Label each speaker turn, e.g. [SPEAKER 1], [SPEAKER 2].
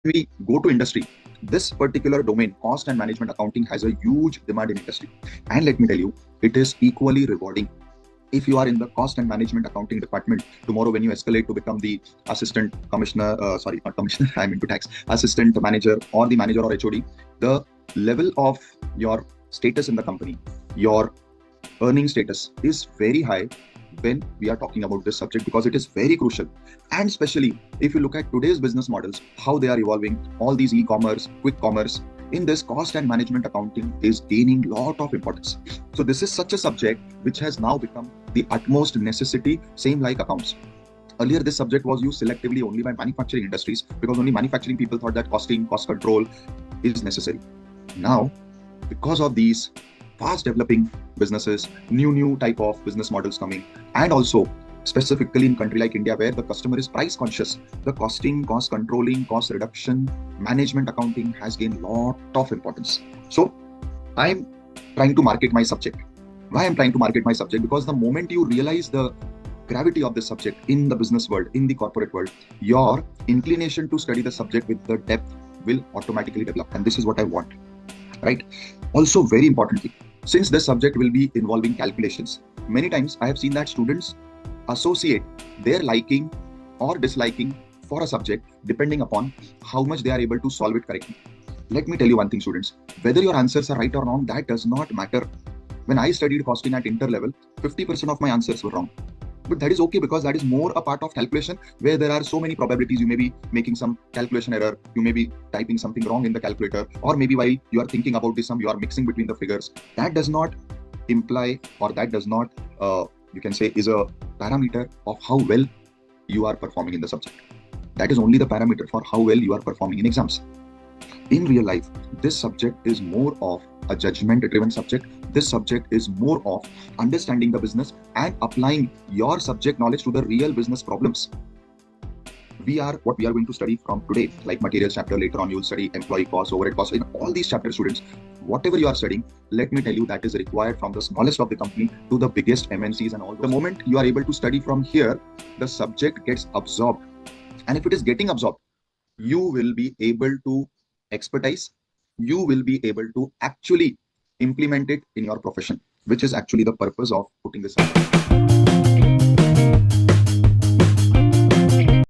[SPEAKER 1] we go to industry, this particular domain, cost and management accounting, has a huge demand in industry. And let me tell you, it is equally rewarding. If you are in the cost and management accounting department, tomorrow when you escalate to become the assistant commissioner, sorry, not commissioner, I'm into tax, assistant manager or the manager or HOD, the level of your status in the company, your earning status is very high when we are talking about this subject, because it is very crucial. And especially if you look at today's business models, how they are evolving, all these e-commerce, quick commerce, in this cost and management accounting is gaining lot of importance. So this is such a subject which has now become the utmost necessity, same like accounts. Earlier, this subject was used selectively only by manufacturing industries, because only manufacturing people thought that costing, cost control is necessary. Now, because of these fast developing businesses, new type of business models coming, and also specifically in country like India, where the customer is price conscious, the costing, cost controlling, cost reduction, management accounting has gained lot of importance. So I'm trying to market my subject. Why I'm trying to market my subject? Because the moment you realize the gravity of this subject in the business world, in the corporate world, your inclination to study the subject with the depth will automatically develop. And this is what I want, right? Also, very importantly, since this subject will be involving calculations, many times I have seen that students associate their liking or disliking for a subject depending upon how much they are able to solve it correctly. Let me tell you one thing, students, whether your answers are right or wrong, that does not matter. When I studied costing at inter level, 50% of my answers were wrong. But that is okay, because that is more a part of calculation, where there are so many probabilities. You may be making some calculation error, you may be typing something wrong in the calculator, or maybe while you are thinking about this sum, you are mixing between the figures. That does not imply, or that does not, you can say, is a parameter of how well you are performing in the subject. That is only the parameter for how well you are performing in exams. In real life, this subject is more of a judgment-driven subject. This subject is more of understanding the business and applying your subject knowledge to the real business problems. What we are going to study from today, like materials chapter, later on you'll study employee costs, overhead costs. In all these chapters, students, whatever you are studying, let me tell you, that is required from the smallest of the company to the biggest MNCs and all. The moment you are able to study from here, the subject gets absorbed. And if it is getting absorbed, you will be able to expertise, you will be able to actually implement it in your profession, which is actually the purpose of putting this up.